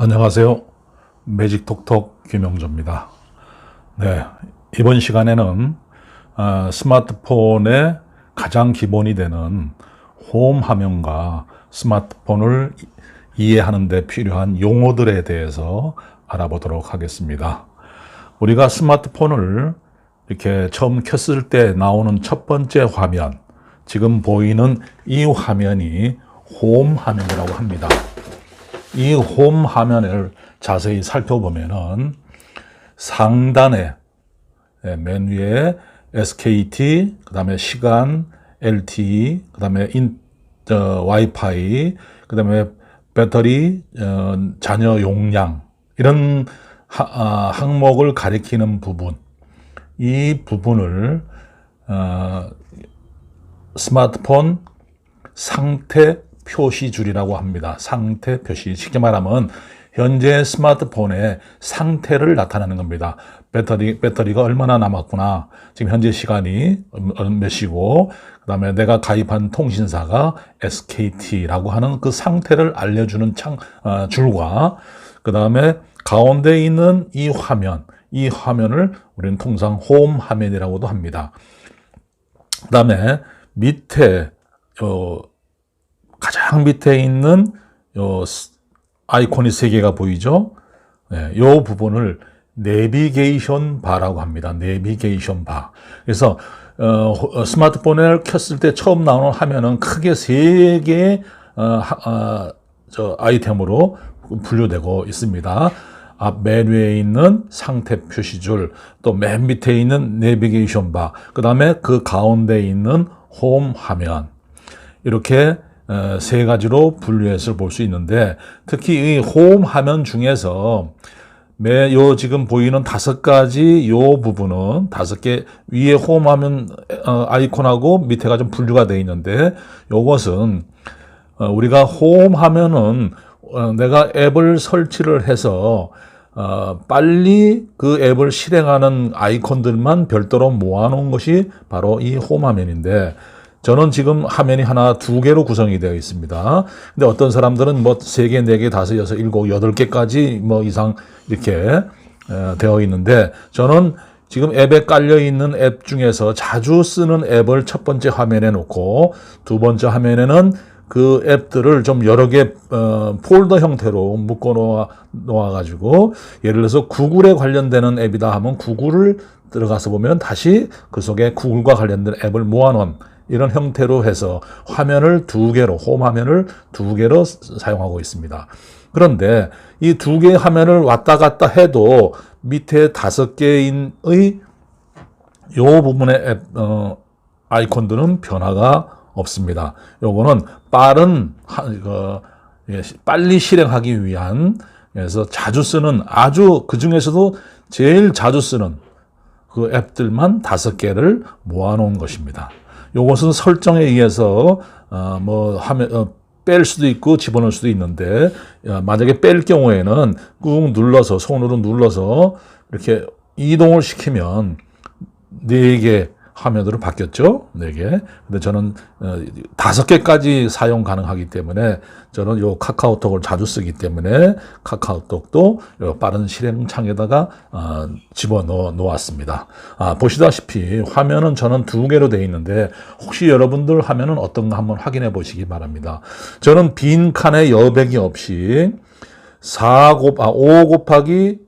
안녕하세요. 매직톡톡 김영조입니다. 네, 이번 시간에는 스마트폰의 가장 기본이 되는 홈 화면과 스마트폰을 이해하는 데 필요한 용어들에 대해서 알아보도록 하겠습니다. 우리가 스마트폰을 이렇게 처음 켰을 때 나오는 첫 번째 화면, 지금 보이는 이 화면이 홈 화면이라고 합니다. 이 홈 화면을 자세히 살펴보면은 상단에 맨 위에 SKT, 그 다음에 시간, LTE, 그 다음에 와이파이, 그 다음에 배터리, 잔여 용량, 이런 항목을 가리키는 부분, 이 부분을 스마트폰 상태 표시줄이라고 합니다. 상태 표시. 쉽게 말하면 현재 스마트폰의 상태를 나타내는 겁니다. 배터리가 얼마나 남았구나. 지금 현재 시간이 몇 시고, 그 다음에 내가 가입한 통신사가 SKT라고 하는 그 상태를 알려주는 줄과, 그 다음에 가운데 있는 이 화면을 우리는 통상 홈 화면이라고도 합니다. 그 다음에 밑에 가장 밑에 있는 요 아이콘이 3개가 보이죠? 네, 요 부분을 내비게이션 바라고 합니다. 내비게이션 바. 그래서 스마트폰을 켰을 때 처음 나오는 화면은 크게 3개의 아이템으로 분류되고 있습니다. 맨 위에 있는 상태 표시줄, 또 맨 밑에 있는 내비게이션 바, 그 다음에 그 가운데 있는 홈 화면. 이렇게 3가지로 분류해서 볼 수 있는데, 특히 이 홈 화면 중에서 요 지금 보이는 5가지 요 부분은 5개 위에 홈 화면 아이콘하고 밑에가 좀 분류가 되어 있는데, 요것은 우리가 홈 화면은 내가 앱을 설치를 해서 빨리 그 앱을 실행하는 아이콘들만 별도로 모아놓은 것이 바로 이 홈 화면인데, 저는 지금 화면이 하나, 2개로 구성이 되어 있습니다. 근데 어떤 사람들은 뭐 3개, 4개, 5, 6, 7, 8개까지 뭐 이상 이렇게 되어 있는데, 저는 지금 앱에 깔려 있는 앱 중에서 자주 쓰는 앱을 첫 번째 화면에 놓고, 두 번째 화면에는 그 앱들을 좀 여러 개 폴더 형태로 묶어 놓아 가지고, 예를 들어서 구글에 관련되는 앱이다 하면 구글을 들어가서 보면 다시 그 속에 구글과 관련된 앱을 모아놓은 이런 형태로 해서 화면을 2개로, 홈 화면을 2개로 사용하고 있습니다. 그런데 이 2개의 화면을 왔다 갔다 해도 밑에 5개의 요 부분의 앱, 아이콘들은 변화가 없습니다. 요거는 빨리 실행하기 위한, 그래서 자주 쓰는, 아주 그 중에서도 제일 자주 쓰는 그 앱들만 5개를 모아놓은 것입니다. 요것은 설정에 의해서 뺄 수도 있고 집어넣을 수도 있는데, 만약에 뺄 경우에는 꾹 눌러서, 손으로 눌러서 이렇게 이동을 시키면 4개 화면으로 바뀌었죠. 4개. 근데 저는 5개까지 사용 가능하기 때문에, 저는 요 카카오톡을 자주 쓰기 때문에 카카오톡도 요 빠른 실행 창에다가 집어넣어 놓았습니다. 보시다시피 화면은 저는 2개로 되어 있는데, 혹시 여러분들 화면은 어떤가 한번 확인해 보시기 바랍니다. 저는 빈 칸에 여백이 없이 5 곱하기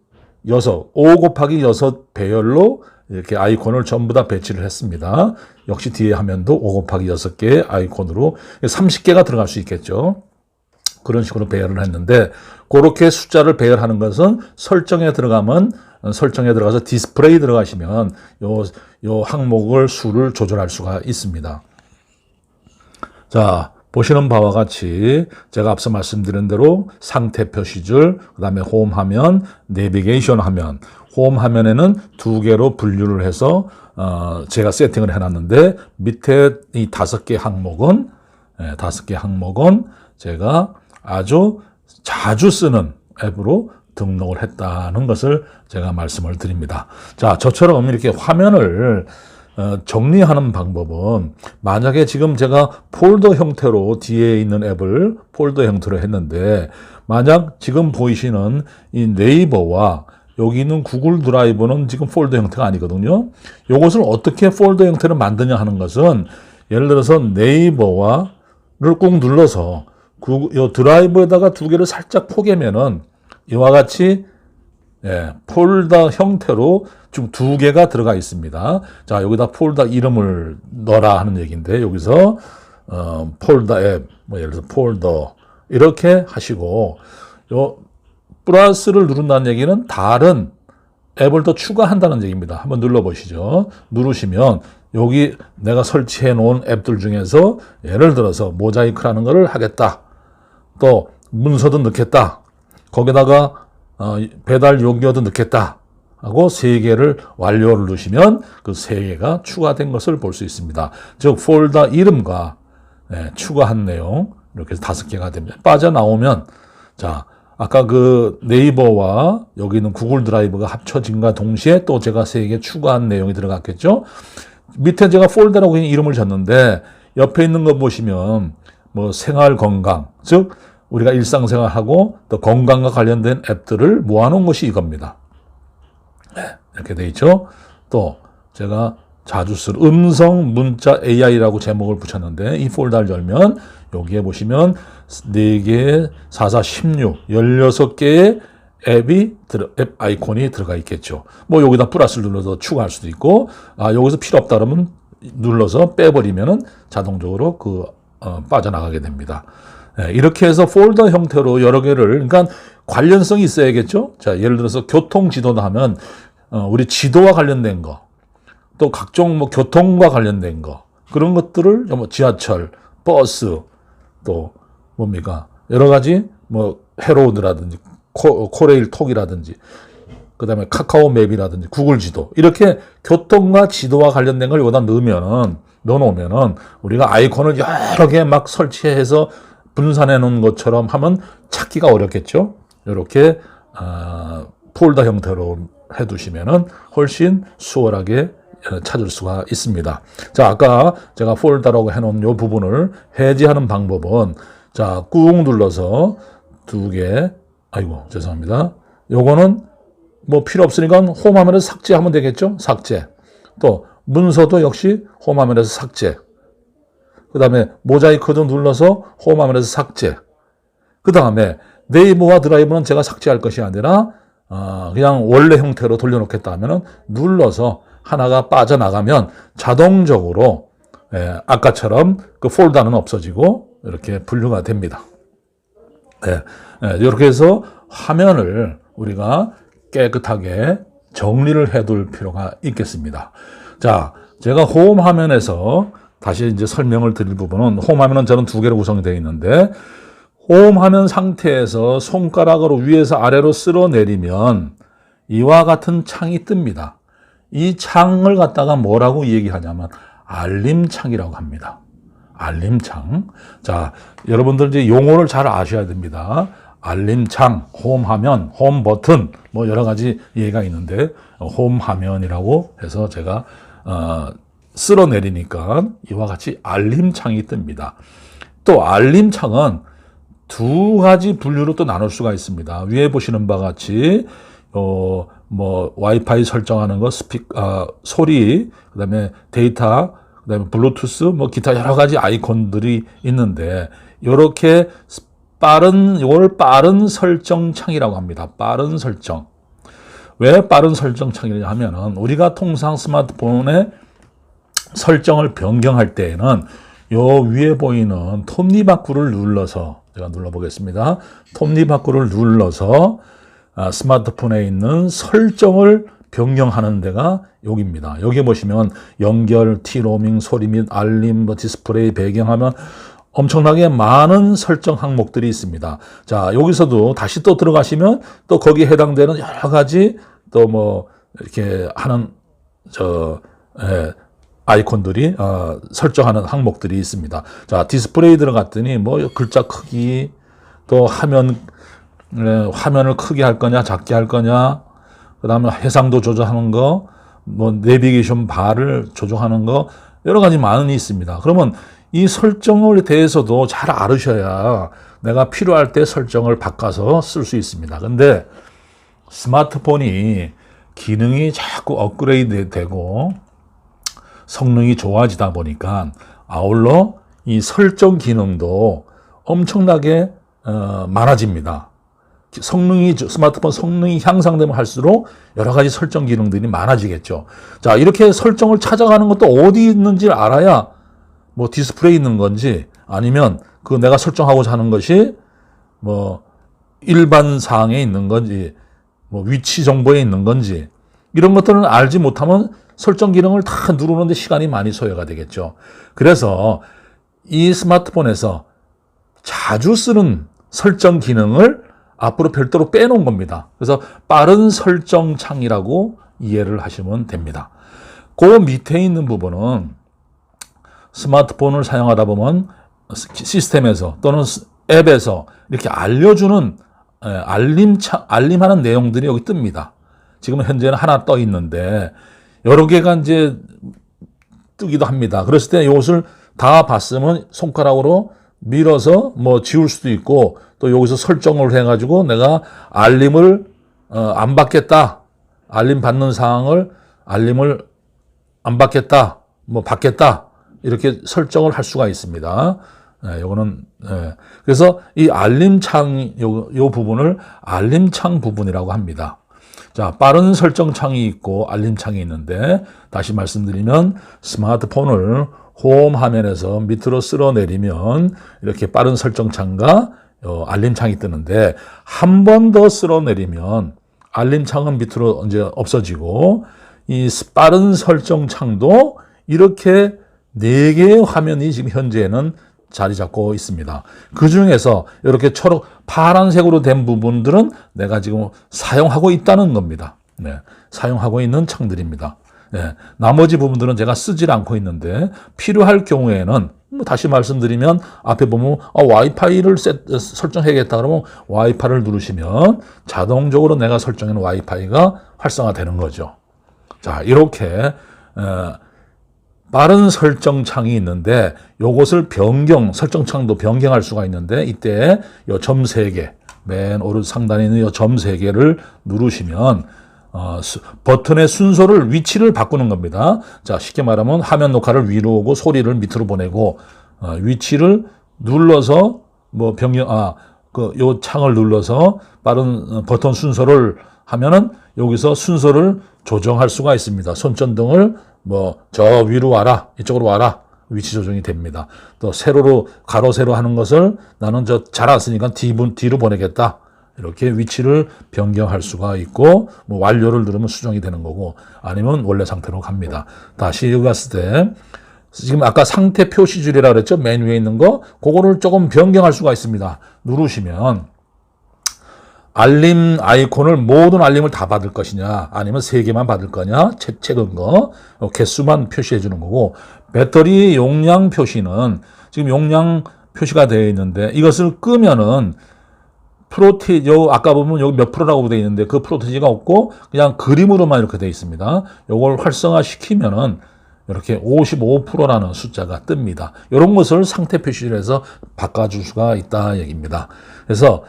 6 배열로 이렇게 아이콘을 전부 다 배치를 했습니다. 역시 뒤에 화면도 5 곱하기 6개의 아이콘으로 30개가 들어갈 수 있겠죠. 그런 식으로 배열을 했는데, 그렇게 숫자를 배열하는 것은 설정에 들어가서 디스플레이 들어가시면 요 항목을 수를 조절할 수가 있습니다. 자, 보시는 바와 같이 제가 앞서 말씀드린 대로 상태 표시줄, 그 다음에 홈 화면, 내비게이션 화면, 홈 화면에는 2개로 분류를 해서 제가 세팅을 해놨는데, 밑에 이 5개 항목은 제가 아주 자주 쓰는 앱으로 등록을 했다는 것을 제가 말씀을 드립니다. 자, 저처럼 이렇게 화면을 정리하는 방법은, 만약에 지금 제가 폴더 형태로 뒤에 있는 앱을 폴더 형태로 했는데, 만약 지금 보이시는 이 네이버와 여기 있는 구글 드라이브는 지금 폴더 형태가 아니거든요. 이것을 어떻게 폴더 형태로 만드냐 하는 것은 예를 들어서 네이버와를 꾹 눌러서 이 드라이브에다가 두 개를 살짝 포개면은 이와 같이 폴더 형태로 지금 두 개가 들어가 있습니다. 자, 여기다 폴더 이름을 넣어라 하는 얘기인데 여기서 폴더 앱, 뭐 예를 들어서 폴더 이렇게 하시고 요 플러스를 누른다는 얘기는 다른 앱을 더 추가한다는 얘기입니다. 한번 눌러보시죠. 누르시면 여기 내가 설치해 놓은 앱들 중에서 예를 들어서 모자이크라는 것을 하겠다. 또 문서도 넣겠다. 거기다가 배달 요기어도 넣겠다. 하고 세 개를 완료를 누르시면 그 세 개가 추가된 것을 볼 수 있습니다. 즉 폴더 이름과 추가한 내용 이렇게 해서 5개가 됩니다. 빠져나오면 자 아까 그 네이버와 여기 있는 구글 드라이브가 합쳐진과 동시에 또 제가 3개 추가한 내용이 들어갔겠죠. 밑에 제가 폴더라고 이름을 줬는데 옆에 있는 거 보시면 뭐 생활 건강, 즉 우리가 일상생활하고 또 건강과 관련된 앱들을 모아놓은 것이 이겁니다. 이렇게 돼 있죠. 또 제가 자주 쓸 음성 문자 AI라고 제목을 붙였는데 이 폴더를 열면 여기에 보시면 4개, 4, 4, 16, 16개의 앱 아이콘이 들어가 있겠죠. 뭐 여기다 플러스를 눌러서 추가할 수도 있고, 여기서 필요 없다 그러면 눌러서 빼버리면은 자동적으로 빠져나가게 됩니다. 이렇게 해서 폴더 형태로 여러 개를, 그러니까 관련성이 있어야겠죠. 자, 예를 들어서 교통지도다 하면, 우리 지도와 관련된 거, 또 각종 뭐 교통과 관련된 거, 그런 것들을 뭐 지하철, 버스, 또 뭡니까? 여러 가지 뭐 헤로드라든지 코레일톡이라든지 그다음에 카카오 맵이라든지 구글 지도 이렇게 교통과 지도와 관련된 걸 여기다 넣어놓으면은 우리가 아이콘을 여러 개 막 설치해서 분산해 놓은 것처럼 하면 찾기가 어렵겠죠. 이렇게 폴더 형태로 해두시면은 훨씬 수월하게 찾을 수가 있습니다. 자, 아까 제가 폴더라고 해놓은 이 부분을 해제하는 방법은 자, 꾹 눌러서 2개, 아이고, 죄송합니다. 요거는 뭐 필요 없으니까 홈화면에서 삭제하면 되겠죠? 삭제. 또 문서도 역시 홈화면에서 삭제. 그 다음에 모자이크도 눌러서 홈화면에서 삭제. 그 다음에 네이버와 드라이브는 제가 삭제할 것이 아니라 그냥 원래 형태로 돌려놓겠다 하면은 눌러서 하나가 빠져나가면 자동적으로 아까처럼 그 폴더는 없어지고 이렇게 분류가 됩니다. 이렇게 해서 화면을 우리가 깨끗하게 정리를 해둘 필요가 있겠습니다. 자, 제가 홈 화면에서 다시 이제 설명을 드릴 부분은 홈 화면은 저는 2개로 구성이 되어 있는데 홈 화면 상태에서 손가락으로 위에서 아래로 쓸어내리면 이와 같은 창이 뜹니다. 이 창을 갖다가 뭐라고 얘기하냐면 알림창이라고 합니다. 알림창. 자, 여러분들 이제 용어를 잘 아셔야 됩니다. 알림창, 홈 화면, 홈 버튼, 뭐 여러 가지 얘기가 있는데 홈 화면이라고 해서 제가 쓸어내리니까 이와 같이 알림창이 뜹니다. 또 알림창은 2가지 분류로 또 나눌 수가 있습니다. 위에 보시는 바와 같이 뭐 와이파이 설정하는 거, 소리, 그다음에 데이터, 그다음에 블루투스, 뭐 기타 여러 가지 아이콘들이 있는데 이렇게 이걸 빠른 설정 창이라고 합니다. 빠른 설정. 왜 빠른 설정 창이냐 하면은 우리가 통상 스마트폰에 설정을 변경할 때에는 요 위에 보이는 톱니바퀴를 눌러서 제가 눌러보겠습니다. 톱니바퀴를 눌러서 스마트폰에 있는 설정을 변경하는 데가 여기입니다. 여기 보시면 연결, 티로밍, 소리 및 알림, 디스플레이, 배경화면 엄청나게 많은 설정 항목들이 있습니다. 자, 여기서도 다시 또 들어가시면 또 거기에 해당되는 여러 가지 또 뭐 이렇게 하는 아이콘들이 설정하는 항목들이 있습니다. 자, 디스플레이 들어갔더니 뭐 글자 크기, 또 화면을 크게 할 거냐, 작게 할 거냐, 그 다음에 해상도 조정하는 거, 뭐 내비게이션 바를 조정하는 거 여러 가지 많이 있습니다. 그러면 이 설정에 대해서도 잘 알으셔야 내가 필요할 때 설정을 바꿔서 쓸 수 있습니다. 근데 스마트폰이 기능이 자꾸 업그레이드 되고 성능이 좋아지다 보니까 아울러 이 설정 기능도 엄청나게 많아집니다. 스마트폰 성능이 향상되면 할수록 여러 가지 설정 기능들이 많아지겠죠. 자, 이렇게 설정을 찾아가는 것도 어디 있는지 알아야 뭐 디스플레이 있는 건지 아니면 그 내가 설정하고자 하는 것이 뭐 일반 사항에 있는 건지 뭐 위치 정보에 있는 건지 이런 것들은 알지 못하면 설정 기능을 다 누르는데 시간이 많이 소요가 되겠죠. 그래서 이 스마트폰에서 자주 쓰는 설정 기능을 앞으로 별도로 빼놓은 겁니다. 그래서 빠른 설정 창이라고 이해를 하시면 됩니다. 그 밑에 있는 부분은 스마트폰을 사용하다 보면 시스템에서 또는 앱에서 이렇게 알려주는 알림하는 내용들이 여기 뜹니다. 지금 현재는 하나 떠 있는데 여러 개가 이제 뜨기도 합니다. 그랬을 때 이것을 다 봤으면 손가락으로 밀어서 뭐 지울 수도 있고 또 여기서 설정을 해가지고 내가 알림을 안 받겠다. 알림 받는 사항을 알림을 안 받겠다. 뭐 받겠다. 이렇게 설정을 할 수가 있습니다. 요거는 그래서 이 알림창 요 부분을 알림창 부분이라고 합니다. 자, 빠른 설정창이 있고 알림창이 있는데 다시 말씀드리면 스마트폰을 홈 화면에서 밑으로 쓸어내리면 이렇게 빠른 설정창과 알림창이 뜨는데 한 번 더 쓸어내리면 알림창은 밑으로 이제 없어지고 이 빠른 설정창도 이렇게 4개의 화면이 지금 현재는 자리 잡고 있습니다. 그 중에서 이렇게 초록 파란색으로 된 부분들은 내가 지금 사용하고 있다는 겁니다. 네, 사용하고 있는 창들입니다. 네, 나머지 부분들은 제가 쓰질 않고 있는데 필요할 경우에는 다시 말씀드리면 앞에 보면 와이파이를 설정해야겠다 그러면 와이파이를 누르시면 자동적으로 내가 설정해놓은 와이파이가 활성화되는 거죠. 자, 이렇게 빠른 설정창이 있는데 요것을 설정창도 변경할 수가 있는데 이때 요 점 3개, 맨 오른 상단에 있는 요 점 3개를 누르시면 버튼의 순서를 위치를 바꾸는 겁니다. 자, 쉽게 말하면 화면 녹화를 위로 오고 소리를 밑으로 보내고 위치를 눌러서 뭐 요 창을 눌러서 빠른 버튼 순서를 하면은 여기서 순서를 조정할 수가 있습니다. 손전등을 뭐 저 위로 와라, 이쪽으로 와라, 위치 조정이 됩니다. 또 세로로 가로 세로 하는 것을 나는 저 잘 안 쓰니까 뒤로 보내겠다. 이렇게 위치를 변경할 수가 있고 뭐 완료를 누르면 수정이 되는 거고 아니면 원래 상태로 갑니다. 다시 여기 갔을 때 지금 아까 상태 표시줄이라고 그랬죠? 맨 위에 있는 거 그거를 조금 변경할 수가 있습니다. 누르시면 알림 아이콘을 모든 알림을 다 받을 것이냐 아니면 3개만 받을 거냐 최근 거 개수만 표시해 주는 거고 배터리 용량 표시는 지금 용량 표시가 되어 있는데 이것을 끄면은 아까 보면 여기 몇 프로라고 되어 있는데 그 프로테지가 없고 그냥 그림으로만 이렇게 되어 있습니다. 이걸 활성화 시키면은 이렇게 55%라는 숫자가 뜹니다. 이런 것을 상태 표시줄에서 바꿔줄 수가 있다 얘기입니다. 그래서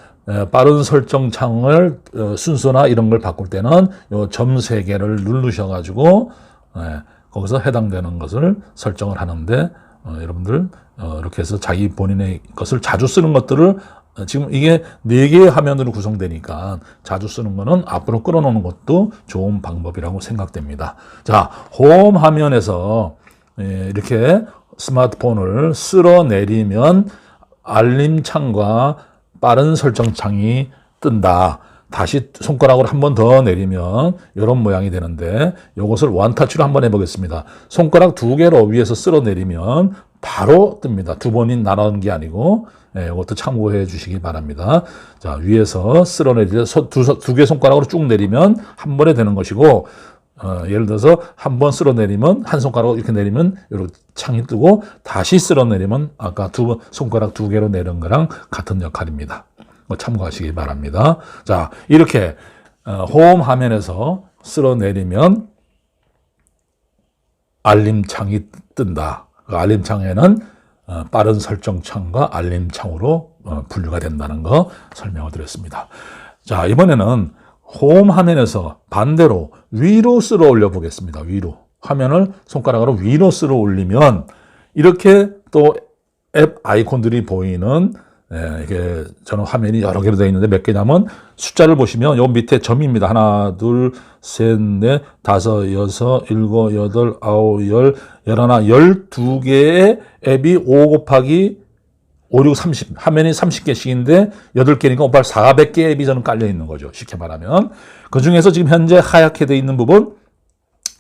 빠른 설정 창을 순서나 이런 걸 바꿀 때는 요 점 3개를 누르셔가지고 거기서 해당되는 것을 설정을 하는데 여러분들 이렇게 해서 자기 본인의 것을 자주 쓰는 것들을 지금 이게 4개의 화면으로 구성되니까 자주 쓰는 거는 앞으로 끌어놓는 것도 좋은 방법이라고 생각됩니다. 자, 홈 화면에서 이렇게 스마트폰을 쓸어내리면 알림창과 빠른 설정창이 뜬다. 다시 손가락으로 한 번 더 내리면 이런 모양이 되는데 이것을 원터치로 한번 해보겠습니다. 손가락 2개로 위에서 쓸어내리면 바로 뜹니다. 2번이 날아오는 게 아니고 이것도 참고해 주시기 바랍니다. 자, 위에서 쓸어내리면 2개 손가락으로 쭉 내리면 한 번에 되는 것이고 예를 들어서 한 번 쓸어내리면 한 손가락으로 이렇게 내리면 이렇게 창이 뜨고 다시 쓸어내리면 아까 손가락 2개로 내린 거랑 같은 역할입니다. 참고하시기 바랍니다. 자, 이렇게 홈 화면에서 쓸어내리면 알림창이 뜬다. 그 알림창에는 빠른 설정 창과 알림 창으로 분류가 된다는 거 설명을 드렸습니다. 자, 이번에는 홈 화면에서 반대로 위로 쓸어 올려 보겠습니다. 위로. 화면을 손가락으로 위로 쓸어 올리면 이렇게 또 앱 아이콘들이 보이는, 이게 저는 화면이 여러 개로 되어 있는데 몇 개냐면 숫자를 보시면 요 밑에 점입니다. 하나, 둘, 셋, 넷, 다섯, 여섯, 일곱, 여덟, 아홉, 열, 열하나, 12개의 앱이 5 곱하기 5, 6, 30, 화면이 30개씩인데 8개니까 오빠 400개 앱이 저는 깔려 있는 거죠. 쉽게 말하면. 그 중에서 지금 현재 하얗게 되어 있는 부분,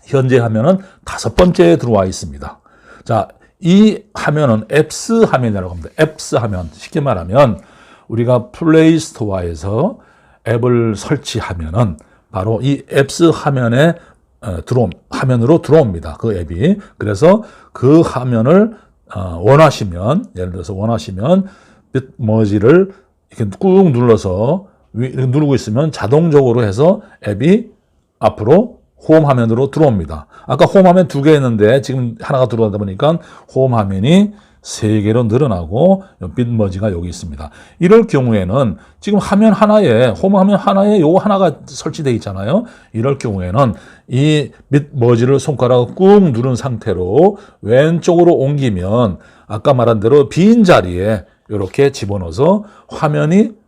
현재 화면은 5번째에 들어와 있습니다. 자, 이 화면은 앱스 화면이라고 합니다. 앱스 화면. 쉽게 말하면 우리가 플레이 스토어에서 앱을 설치하면은 바로 이 앱스 화면에 화면으로 들어옵니다. 그 앱이. 그래서 그 화면을 원하시면, 예를 들어서 원하시면 bitmerge를 이렇게 꾹 눌러서 이렇게 누르고 있으면 자동적으로 해서 앱이 앞으로 홈 화면으로 들어옵니다. 아까 홈 화면 2개 했는데 지금 하나가 들어오다 보니까 홈 화면이 3개로 늘어나고 bitmerge가 여기 있습니다. 이럴 경우에는 지금 화면 하나에, 홈 화면 하나에 요거 하나가 설치되어 있잖아요. 이럴 경우에는 이 bitmerge를 손가락을 꾹 누른 상태로 왼쪽으로 옮기면 아까 말한 대로 빈 자리에 이렇게 집어넣어서 화면이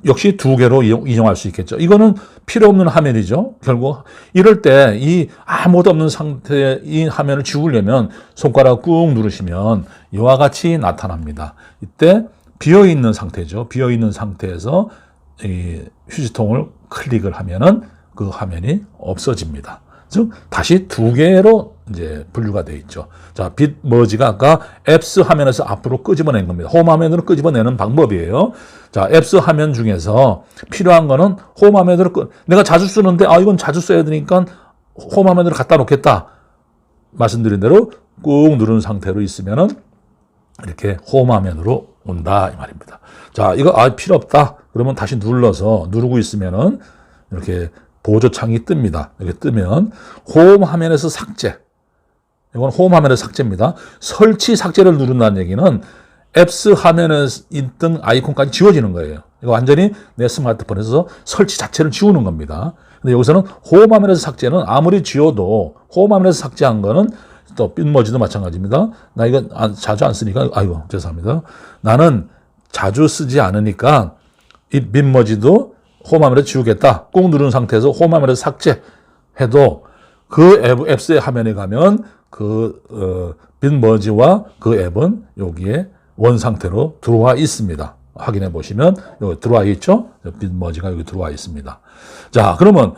역시 2개로 이용할 수 있겠죠. 이거는 필요 없는 화면이죠. 결국 이럴 때 이 아무것도 없는 상태의 이 화면을 지우려면 손가락 꾹 누르시면 이와 같이 나타납니다. 이때 비어있는 상태죠. 비어있는 상태에서 이 휴지통을 클릭을 하면은 그 화면이 없어집니다. 즉 다시 2개로 이제 분류가 되어 있죠. 자, bitmerge가 아까 앱스 화면에서 앞으로 끄집어낸 겁니다. 홈 화면으로 끄집어내는 방법이에요. 자, 앱스 화면 중에서 필요한 거는 홈 화면으로 내가 자주 쓰는데 이건 자주 써야 되니까 홈 화면으로 갖다 놓겠다. 말씀드린 대로 꾹 누른 상태로 있으면은 이렇게 홈 화면으로 온다 이 말입니다. 자, 이거 필요 없다. 그러면 다시 누르고 있으면은 이렇게 보조창이 뜹니다. 이렇게 뜨면 홈 화면에서 삭제. 이건 홈 화면에서 삭제입니다. 설치 삭제를 누른다는 얘기는 앱스 화면에 있던 아이콘까지 지워지는 거예요. 이거 완전히 내 스마트폰에서 설치 자체를 지우는 겁니다. 근데 여기서는 홈 화면에서 삭제는 아무리 지워도 홈 화면에서 삭제한 거는 또 bitmerge도 마찬가지입니다. 나 이거 자주 안 쓰니까 아이고 죄송합니다. 나는 자주 쓰지 않으니까 이 bitmerge도 홈 화면에서 지우겠다. 꾹 누른 상태에서 홈 화면에서 삭제해도 그 앱스의 화면에 가면 그 bitmerge와 그 앱은 여기에 원 상태로 들어와 있습니다. 확인해 보시면 여기 들어와 있죠? bitmerge가 여기 들어와 있습니다. 자, 그러면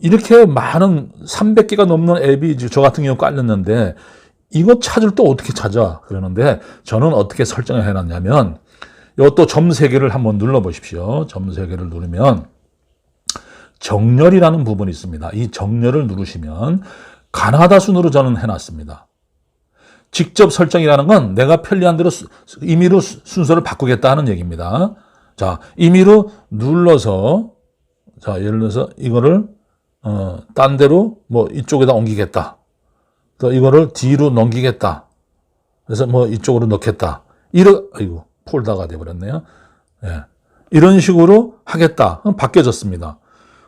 이렇게 많은 300개가 넘는 앱이 저 같은 경우 깔렸는데 이거 또 어떻게 찾아? 그러는데 저는 어떻게 설정을 해놨냐면 이것도 점 3개를 한번 눌러 보십시오. 점 3개를 누르면 정렬이라는 부분이 있습니다. 이 정렬을 누르시면 가나다 순으로 저는 해놨습니다. 직접 설정이라는 건 내가 편리한 대로 임의로 순서를 바꾸겠다 하는 얘기입니다. 자, 임의로 눌러서, 자, 예를 들어서 이거를, 딴 데로 뭐 이쪽에다 옮기겠다. 또 이거를 뒤로 넘기겠다. 그래서 뭐 이쪽으로 넣겠다. 아이고, 폴더가 돼버렸네요. 예. 이런 식으로 하겠다. 바뀌어졌습니다.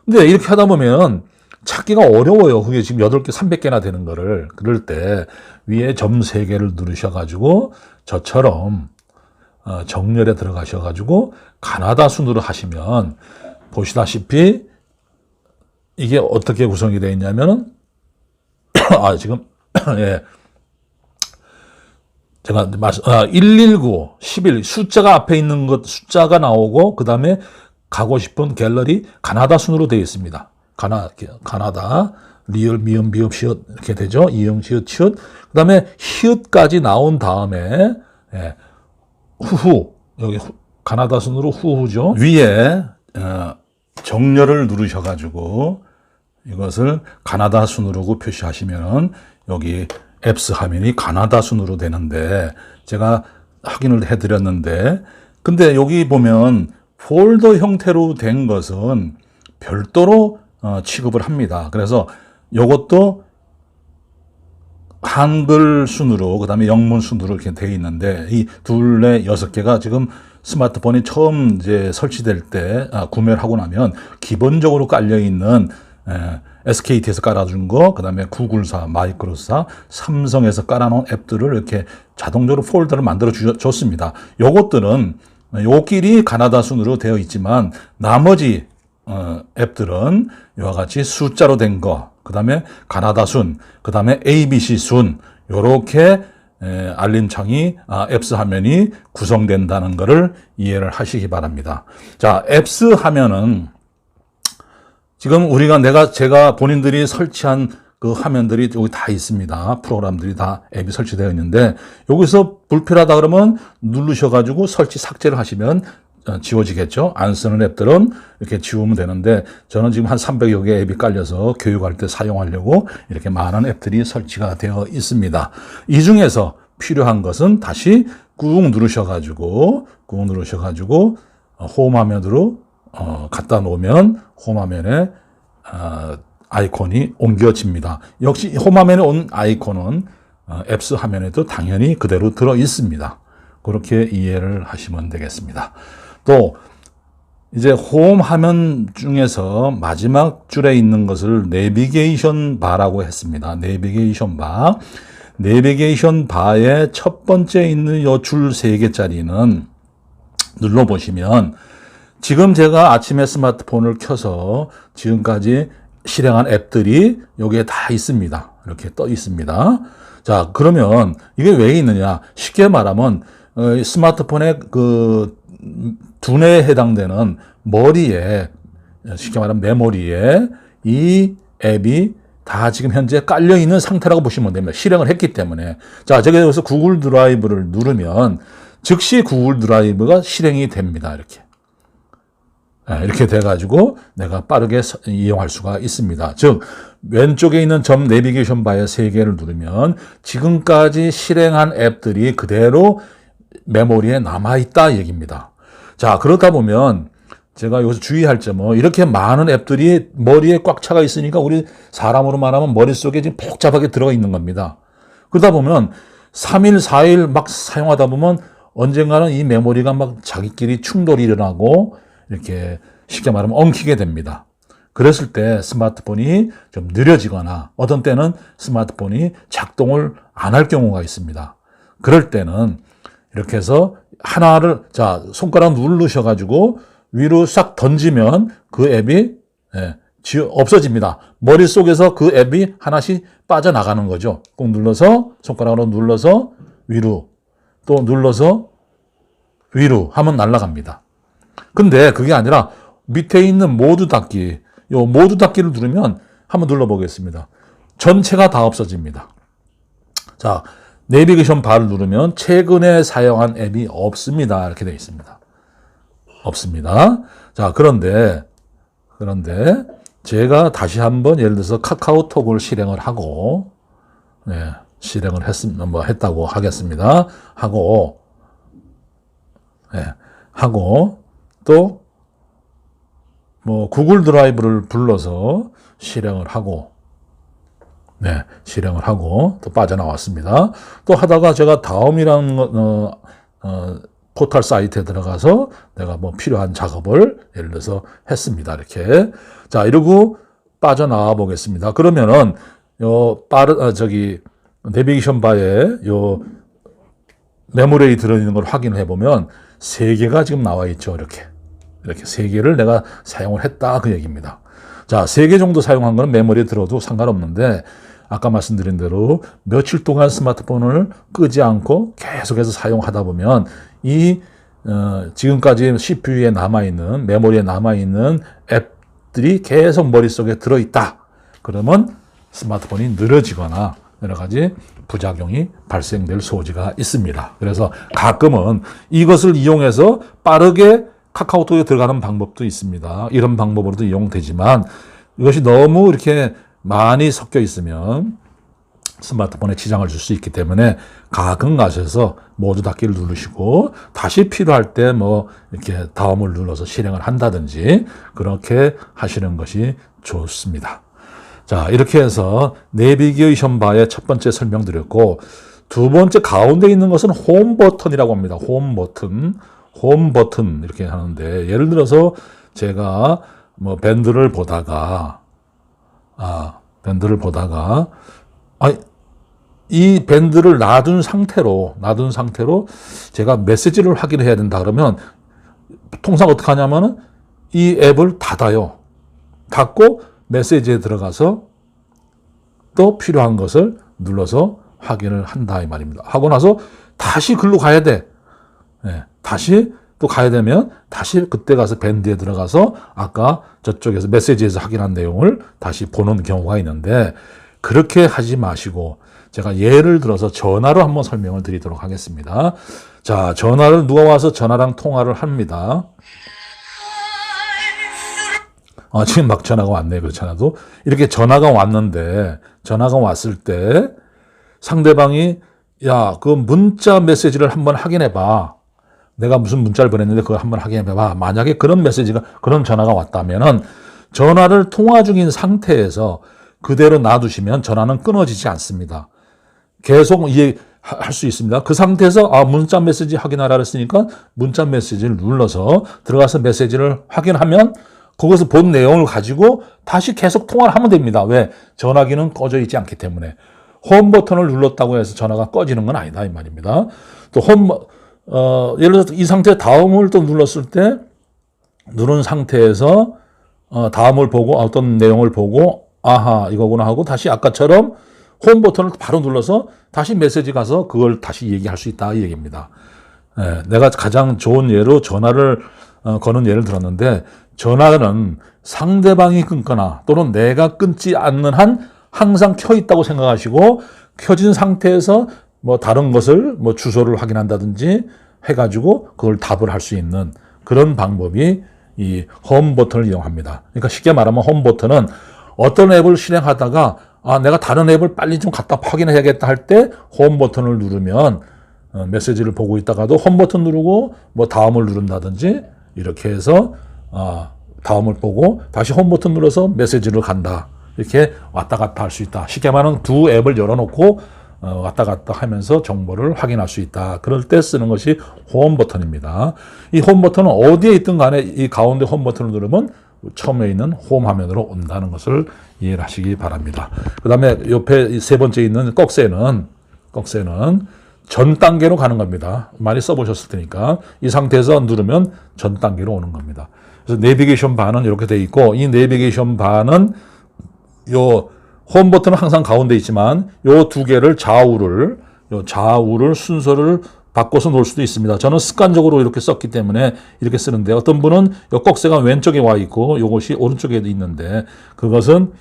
근데 이렇게 하다 보면 찾기가 어려워요. 그게 지금 8개, 300개나 되는 거를. 그럴 때 위에 점 3개를 누르셔가지고 저처럼 정렬에 들어가셔가지고 가나다 순으로 하시면 보시다시피 이게 어떻게 구성이 되어 있냐면은 지금 예. 제가 119, 11 숫자가 앞에 있는 숫자가 나오고 그 다음에 가고 싶은 갤러리 가나다 순으로 되어 있습니다. 가나다, 리을, 미음, 비읍, 시읒 이렇게 되죠. 이응, 시읒, 시읒. 그 다음에 히읗까지 나온 다음에 후후, 여기 가나다 순으로 후후죠. 위에 정렬을 누르셔가지고 이것을 가나다 순으로 표시하시면 여기 앱스 화면이 가나다 순으로 되는데 제가 확인을 해드렸는데 근데 여기 보면 폴더 형태로 된 것은 별도로 취급을 합니다. 그래서 이것도 한글 순으로 그다음에 영문 순으로 이렇게 되어 있는데 이 둘의 6개가 지금 스마트폰이 처음 이제 설치될 때 구매를 하고 나면 기본적으로 깔려 있는 SKT에서 깔아준 거, 그다음에 구글사, 마이크로사, 삼성에서 깔아놓은 앱들을 이렇게 자동적으로 폴더를 만들어 줬습니다. 요것들은 요끼리 가나다 순으로 되어 있지만 나머지 앱들은 이와 같이 숫자로 된 거, 그 다음에 가나다 순, 그 다음에 ABC 순, 요렇게 알림창이 앱스 화면이 구성된다는 것을 이해를 하시기 바랍니다. 자, 앱스 화면은 지금 제가 본인들이 설치한 그 화면들이 여기 다 있습니다. 프로그램들이 다 앱이 설치되어 있는데 여기서 불필요하다 그러면 누르셔가지고 설치 삭제를 하시면 지워지겠죠. 안 쓰는 앱들은 이렇게 지우면 되는데 저는 지금 한 300여 개 앱이 깔려서 교육할 때 사용하려고 이렇게 많은 앱들이 설치가 되어 있습니다. 이 중에서 필요한 것은 다시 꾹 누르셔가지고 홈 화면으로 갖다 놓으면 홈 화면에 아이콘이 옮겨집니다. 역시 홈 화면에 온 아이콘은 앱스 화면에도 당연히 그대로 들어 있습니다. 그렇게 이해를 하시면 되겠습니다. 또 이제 홈 화면 중에서 마지막 줄에 있는 것을 내비게이션 바라고 했습니다. 내비게이션 바의 첫 번째 있는 요 줄 3개짜리는 눌러보시면 지금 제가 아침에 스마트폰을 켜서 지금까지 실행한 앱들이 여기에 다 있습니다. 이렇게 떠 있습니다. 자, 그러면 이게 왜 있느냐? 쉽게 말하면 스마트폰의 그 두뇌에 해당되는 머리에, 쉽게 말하면 메모리에 이 앱이 다 지금 현재 깔려 있는 상태라고 보시면 됩니다. 실행을 했기 때문에. 자, 제가 여기서 구글 드라이브를 누르면 즉시 구글 드라이브가 실행이 됩니다. 이렇게 돼가지고 내가 빠르게 이용할 수가 있습니다. 즉, 왼쪽에 있는 점 내비게이션 바의 3개를 누르면 지금까지 실행한 앱들이 그대로 메모리에 남아있다 얘기입니다. 자, 그렇다 보면 제가 여기서 주의할 점은 이렇게 많은 앱들이 머리에 꽉 차가 있으니까 우리 사람으로 말하면 머릿속에 지금 복잡하게 들어가 있는 겁니다. 그러다 보면 3일, 4일 막 사용하다 보면 언젠가는 이 메모리가 막 자기끼리 충돌이 일어나고 이렇게 쉽게 말하면 엉키게 됩니다. 그랬을 때 스마트폰이 좀 느려지거나 어떤 때는 스마트폰이 작동을 안 할 경우가 있습니다. 그럴 때는 이렇게 해서 하나를, 자, 손가락 누르셔가지고 위로 싹 던지면 그 앱이 없어집니다. 머릿속에서 그 앱이 하나씩 빠져나가는 거죠. 꼭 눌러서, 손가락으로 눌러서 위로, 또 눌러서 위로 하면 날아갑니다. 근데 그게 아니라 밑에 있는 모두 닫기, 요 모두 닫기를 누르면 한번 눌러보겠습니다. 전체가 다 없어집니다. 자, 내비게이션 바를 누르면 최근에 사용한 앱이 없습니다. 이렇게 되어 있습니다. 없습니다. 자, 그런데 제가 다시 한번 예를 들어서 카카오톡을 실행을 하고, 했다고 하겠습니다. 하고, 또, 구글 드라이브를 불러서 실행을 하고, 또 빠져나왔습니다. 또 하다가 제가 다음이라는 포털 사이트에 들어가서 내가 필요한 작업을 예를 들어서 했습니다. 이렇게. 자, 이러고 빠져나와 보겠습니다. 그러면은, 내비게이션 바에 메모리에 들어있는 걸 확인을 해보면 3개가 지금 나와 있죠. 이렇게 3개를 내가 사용을 했다. 그 얘기입니다. 자, 3개 정도 사용한 건 메모리에 들어도 상관없는데, 아까 말씀드린 대로 며칠 동안 스마트폰을 끄지 않고 계속해서 사용하다 보면 지금까지 CPU에 남아있는, 메모리에 남아있는 앱들이 계속 머릿속에 들어있다. 그러면 스마트폰이 느려지거나 여러 가지 부작용이 발생될 소지가 있습니다. 그래서 가끔은 이것을 이용해서 빠르게 카카오톡에 들어가는 방법도 있습니다. 이런 방법으로도 이용되지만 이것이 너무 이렇게 많이 섞여 있으면 스마트폰에 지장을 줄 수 있기 때문에 가끔 가셔서 모두 닫기를 누르시고 다시 필요할 때 이렇게 다음을 눌러서 실행을 한다든지 그렇게 하시는 것이 좋습니다. 자, 이렇게 해서 내비게이션 바의 첫 번째 설명드렸고, 두 번째 가운데 있는 것은 홈 버튼이라고 합니다. 홈 버튼. 홈 버튼 이렇게 하는데, 예를 들어서 제가 뭐 밴드를 보다가 이 밴드를 놔둔 상태로 제가 메시지를 확인해야 된다 그러면 통상 어떻게 하냐면은 이 앱을 닫아요. 닫고 메시지에 들어가서 또 필요한 것을 눌러서 확인을 한다 이 말입니다. 하고 나서 다시 글로 가야 돼. 네, 다시 또 가야 되면 다시 그때 가서 밴드에 들어가서 아까 저쪽에서 메시지에서 확인한 내용을 다시 보는 경우가 있는데, 그렇게 하지 마시고 제가 예를 들어서 전화로 한번 설명을 드리도록 하겠습니다. 자, 전화를 누가 와서 전화랑 통화를 합니다. 지금 막 전화가 왔네. 그렇지 않아도 이렇게 전화가 왔는데, 전화가 왔을 때 상대방이 야, 그 문자 메시지를 한번 확인해 봐. 내가 무슨 문자를 보냈는데 그걸 한번 확인해 봐. 만약에 그런 메시지가, 그런 전화가 왔다면은 전화를 통화 중인 상태에서 그대로 놔두시면 전화는 끊어지지 않습니다. 계속 이해할 수 있습니다. 그 상태에서 문자 메시지 확인하라 그랬으니까 문자 메시지를 눌러서 들어가서 메시지를 확인하면 거기서 본 내용을 가지고 다시 계속 통화를 하면 됩니다. 왜? 전화기는 꺼져 있지 않기 때문에. 홈 버튼을 눌렀다고 해서 전화가 꺼지는 건 아니다 이 말입니다. 또 예를 들어서 이 상태에 다음을 또 눌렀을 때 누른 상태에서 다음을 보고 어떤 내용을 보고 아하 이거구나 하고 다시 아까처럼 홈 버튼을 바로 눌러서 다시 메시지 가서 그걸 다시 얘기할 수 있다 이 얘기입니다. 내가 가장 좋은 예로 전화를 거는 예를 들었는데, 전화는 상대방이 끊거나 또는 내가 끊지 않는 한 항상 켜 있다고 생각하시고 켜진 상태에서 뭐 다른 것을 뭐 주소를 확인한다든지 해가지고 그걸 답을 할 수 있는 그런 방법이 이 홈 버튼을 이용합니다. 그러니까 쉽게 말하면 홈 버튼은 어떤 앱을 실행하다가 내가 다른 앱을 빨리 좀 갖다 확인해야겠다 할 때 홈 버튼을 누르면 메시지를 보고 있다가도 홈 버튼 누르고 뭐 다음을 누른다든지 이렇게 해서 다음을 보고 다시 홈 버튼 눌러서 메시지를 간다. 이렇게 왔다 갔다 할 수 있다. 쉽게 말하면 두 앱을 열어놓고 왔다 갔다 하면서 정보를 확인할 수 있다. 그럴 때 쓰는 것이 홈 버튼입니다. 이 홈 버튼은 어디에 있든 간에 이 가운데 홈 버튼을 누르면 처음에 있는 홈 화면으로 온다는 것을 이해를 하시기 바랍니다. 그 다음에 옆에 세 번째 있는 꺽쇠는 전 단계로 가는 겁니다. 많이 써보셨을 테니까 이 상태에서 누르면 전 단계로 오는 겁니다. 그래서 내비게이션 바는 이렇게 돼 있고, 이 내비게이션 바는 요 홈 버튼은 항상 가운데 있지만 요 두 개를 좌우를 순서를 바꿔서 놓을 수도 있습니다. 저는 습관적으로 이렇게 썼기 때문에 이렇게 쓰는데, 어떤 분은 요 꺽쇠가 왼쪽에 와 있고 요것이 오른쪽에도 있는데, 그것은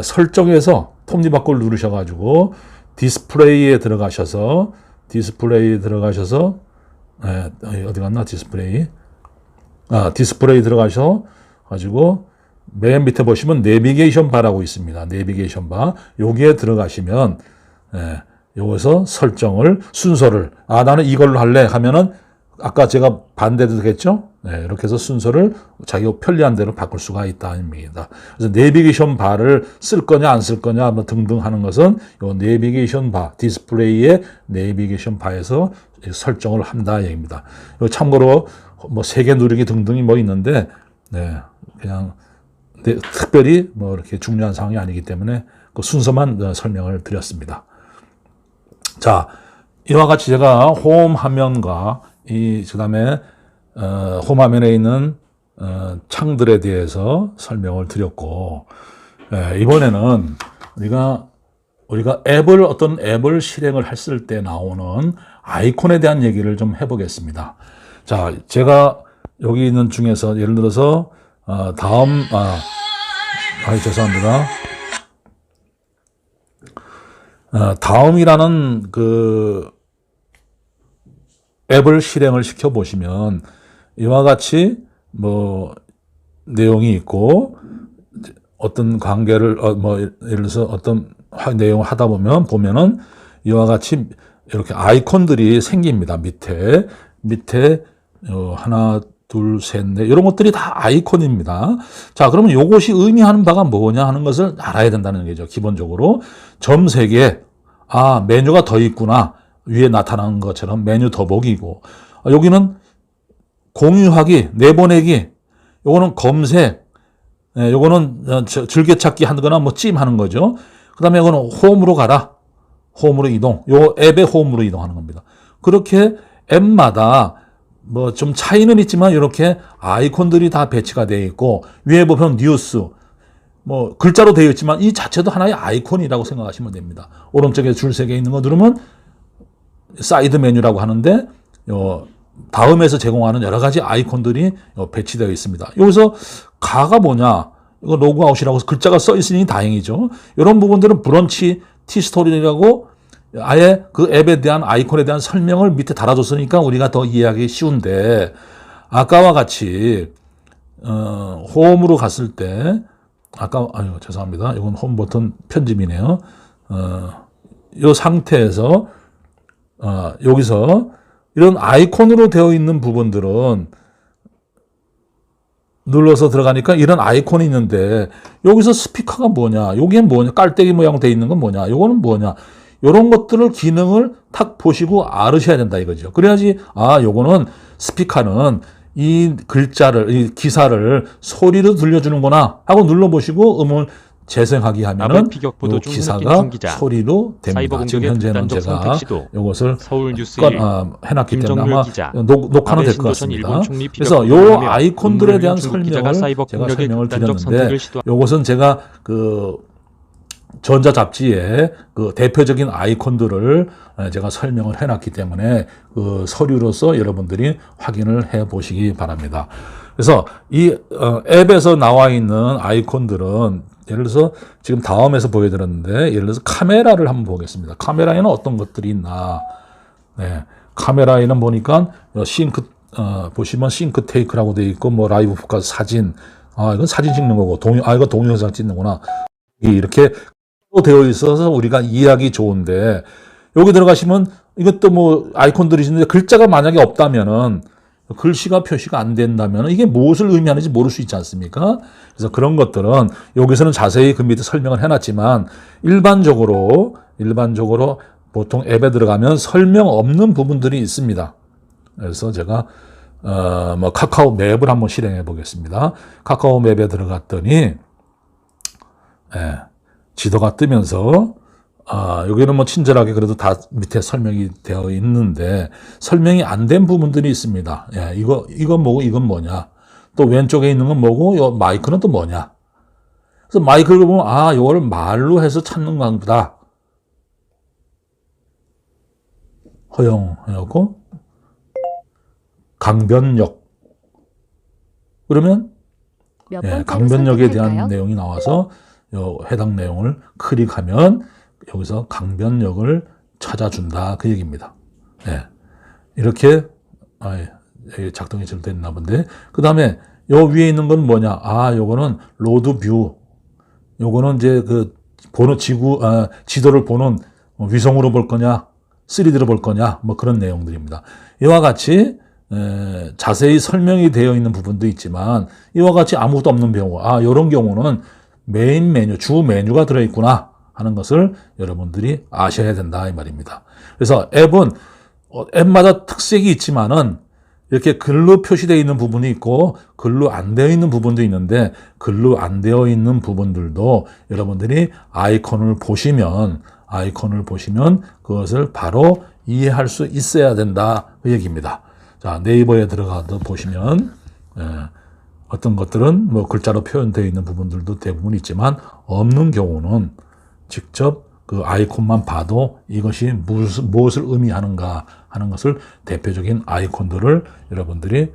설정에서 톱니바퀴를 누르셔가지고 디스플레이에 들어가셔서 어디 갔나 디스플레이 들어가셔 가지고 맨 밑에 보시면 내비게이션 바라고 있습니다. 내비게이션 바. 여기에 들어가시면 여기서 순서를 나는 이걸로 할래 하면은 아까 제가 반대도 되겠죠? 이렇게 해서 순서를 자기가 편리한 대로 바꿀 수가 있다입니다. 그래서 내비게이션 바를 쓸 거냐 안 쓸 거냐 뭐 등등 하는 것은 요 내비게이션 바, 디스플레이의 내비게이션 바에서 설정을 한다 얘기입니다. 참고로 뭐 3개 누르기 등등이 뭐 있는데 그냥 특별히 뭐 이렇게 중요한 사항이 아니기 때문에 그 순서만 설명을 드렸습니다. 자, 이와 같이 제가 홈 화면과 그다음에 홈 화면에 있는 창들에 대해서 설명을 드렸고, 이번에는 우리가 어떤 앱을 실행을 했을 때 나오는 아이콘에 대한 얘기를 좀 해보겠습니다. 자, 제가 여기 있는 중에서 예를 들어서 죄송합니다. 다음이라는 그 앱을 실행을 시켜 보시면 이와 같이 뭐 내용이 있고, 어떤 관계를 예를 들어서 어떤 내용을 하다 보면은 이와 같이 이렇게 아이콘들이 생깁니다. 밑에 하나, 둘, 셋, 넷 이런 것들이 다 아이콘입니다. 자, 그러면 이것이 의미하는 바가 뭐냐 하는 것을 알아야 된다는 얘기죠. 기본적으로 점 3개, 아, 메뉴가 더 있구나. 위에 나타나는 것처럼 메뉴 더보기고, 여기는 공유하기, 내보내기, 요거는 검색, 요거는 즐겨찾기 하는 거나 뭐 찜하는 거죠. 그 다음에 이거는 홈으로 가라. 홈으로 이동. 요 앱의 홈으로 이동하는 겁니다. 그렇게 앱마다 뭐 좀 차이는 있지만 이렇게 아이콘들이 다 배치가 되어 있고, 위에 보면 뉴스, 뭐 글자로 되어 있지만 이 자체도 하나의 아이콘이라고 생각하시면 됩니다. 오른쪽에 줄 3개 있는 거 누르면 사이드 메뉴라고 하는데, 다음에서 제공하는 여러 가지 아이콘들이 배치되어 있습니다. 여기서 가가 뭐냐? 이거 로그아웃이라고 글자가 써 있으니 다행이죠. 이런 부분들은 브런치 티스토리라고 아예 그 앱에 대한 아이콘에 대한 설명을 밑에 달아줬으니까 우리가 더 이해하기 쉬운데, 아까와 같이 홈으로 갔을 때, 죄송합니다. 이건 홈 버튼 편집이네요. 이 상태에서 여기서 이런 아이콘으로 되어 있는 부분들은 눌러서 들어가니까 이런 아이콘이 있는데, 여기서 스피커가 뭐냐, 여기엔 뭐냐, 깔때기 모양 되어 있는 건 뭐냐, 요거는 뭐냐, 이런 것들을 기능을 탁 보시고 알으셔야 된다 이거죠. 그래야지, 아, 요거는 스피커는 이 글자를, 이 기사를 소리로 들려주는구나 하고 눌러보시고 음을 재생하기 하면은 이 기사가 소리로 됩니다. 지금 현재는 제가 이것을 해놨기 때문에 아마 녹화는 될 것 같습니다. 그래서 이 아이콘들에 대한 설명을 제가 설명을 드렸는데, 이것은 제가 그 전자잡지의 그 대표적인 아이콘들을 제가 설명을 해놨기 때문에 그 서류로서 여러분들이 확인을 해 보시기 바랍니다. 그래서 이 앱에서 나와 있는 아이콘들은, 예를 들어서 지금 다음에서 보여드렸는데, 예를 들어서 카메라를 한번 보겠습니다. 카메라에는 어떤 것들이 있나. 네, 카메라에는 보니까 싱크, 보시면 싱크 테이크라고 되어 있고, 뭐 라이브 포커스 사진, 이건 사진 찍는 거고, 이거 동영상 찍는구나. 이렇게 되어 있어서 우리가 이해하기 좋은데, 여기 들어가시면 이것도 뭐 아이콘들이 있는데 글자가 만약에 없다면은, 글씨가 표시가 안 된다면 이게 무엇을 의미하는지 모를 수 있지 않습니까? 그래서 그런 것들은 여기서는 자세히 그 밑에 설명을 해놨지만, 일반적으로 보통 앱에 들어가면 설명 없는 부분들이 있습니다. 그래서 제가 뭐 카카오 맵을 한번 실행해 보겠습니다. 카카오 맵에 들어갔더니 지도가 뜨면서, 여기는 뭐 친절하게 그래도 다 밑에 설명이 되어 있는데, 설명이 안 된 부분들이 있습니다. 이건 뭐고, 이건 뭐냐. 또 왼쪽에 있는 건 뭐고, 요 마이크는 또 뭐냐. 그래서 마이크를 보면, 요거를 말로 해서 찾는 건가 보다. 허용해놓고, 강변역. 그러면, 강변역에 대한 내용이 나와서, 해당 내용을 클릭하면, 여기서 강변역을 찾아준다 그 얘기입니다. 이렇게 작동이 잘 됐나 본데, 그 다음에 요 위에 있는 건 뭐냐? 요거는 로드 뷰. 요거는 이제 그 보는 지도를 보는, 위성으로 볼 거냐, 3D로 볼 거냐, 뭐 그런 내용들입니다. 이와 같이 자세히 설명이 되어 있는 부분도 있지만, 이와 같이 아무것도 없는 경우, 이런 경우는 메인 메뉴, 주 메뉴가 들어있구나 하는 것을 여러분들이 아셔야 된다 이 말입니다. 그래서 앱은 앱마다 특색이 있지만은 이렇게 글로 표시되어 있는 부분이 있고 글로 안 되어 있는 부분도 있는데, 글로 안 되어 있는 부분들도 여러분들이 아이콘을 보시면 그것을 바로 이해할 수 있어야 된다 그 얘기입니다. 자, 네이버에 들어가서 보시면 어떤 것들은 뭐 글자로 표현되어 있는 부분들도 대부분 있지만, 없는 경우는 직접 그 아이콘만 봐도 이것이 무엇을 의미하는가 하는 것을 대표적인 아이콘들을 여러분들이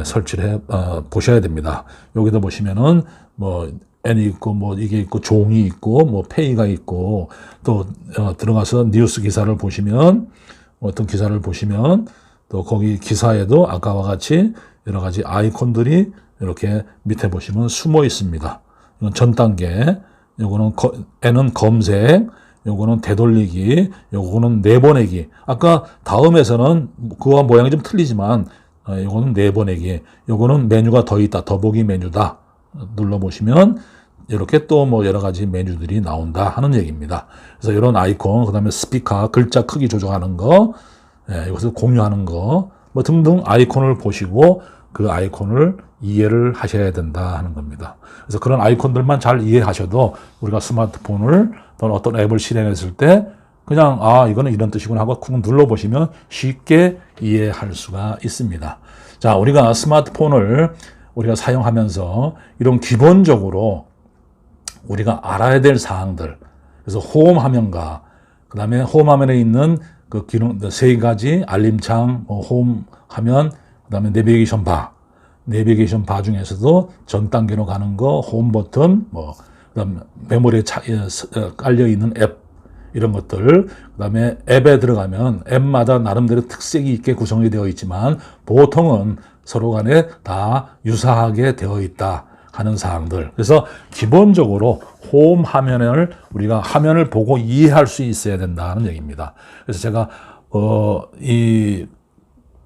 설치를 해 보셔야 됩니다. 여기도 보시면은 뭐 N이 있고 뭐 이게 있고 종이 있고 뭐 페이가 있고, 또 들어가서 뉴스 기사를 보시면, 어떤 기사를 보시면 또 거기 기사에도 아까와 같이 여러 가지 아이콘들이 이렇게 밑에 보시면 숨어 있습니다. 이건 전 단계, 요거는 N은 검색, 요거는 되돌리기, 요거는 내보내기. 아까 다음에서는 그와 모양이 좀 틀리지만 요거는 내보내기, 요거는 메뉴가 더 있다, 더보기 메뉴다 눌러보시면 이렇게 또 뭐 여러 가지 메뉴들이 나온다 하는 얘기입니다. 그래서 이런 아이콘, 그 다음에 스피커, 글자 크기 조정하는 거, 이것을 공유하는 거, 뭐 등등 아이콘을 보시고 그 아이콘을 이해를 하셔야 된다 하는 겁니다. 그래서 그런 아이콘들만 잘 이해하셔도 우리가 스마트폰을 또는 어떤 앱을 실행했을 때 그냥 이거는 이런 뜻이구나 하고 쿵 눌러보시면 쉽게 이해할 수가 있습니다. 자, 우리가 스마트폰을 우리가 사용하면서 이런 기본적으로 우리가 알아야 될 사항들, 그래서 홈 화면과 그 다음에 홈 화면에 있는 그 기능 세 가지 알림창, 홈 화면, 그 다음에 내비게이션 바 중에서도 전 단계로 가는 거, 홈 버튼, 그다음 메모리에 깔려 있는 앱 이런 것들, 그 다음에 앱에 들어가면 앱마다 나름대로 특색이 있게 구성이 되어 있지만 보통은 서로 간에 다 유사하게 되어 있다 하는 사항들. 그래서 기본적으로 홈 화면을 우리가 화면을 보고 이해할 수 있어야 된다는 얘기입니다. 그래서 제가 이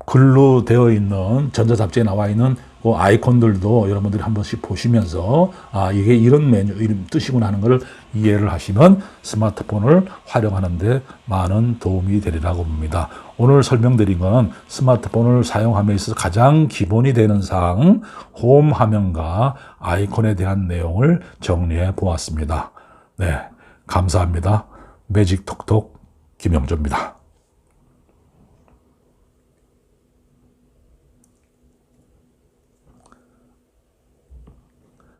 글로 되어 있는 전자잡지에 나와 있는 그 아이콘들도 여러분들이 한 번씩 보시면서 이게 이런 메뉴 이런 뜻이구나 하는 걸 이해를 하시면 스마트폰을 활용하는 데 많은 도움이 되리라고 봅니다. 오늘 설명드린 건 스마트폰을 사용함에 있어서 가장 기본이 되는 사항, 홈 화면과 아이콘에 대한 내용을 정리해 보았습니다. 네, 감사합니다. 매직톡톡 김영조입니다.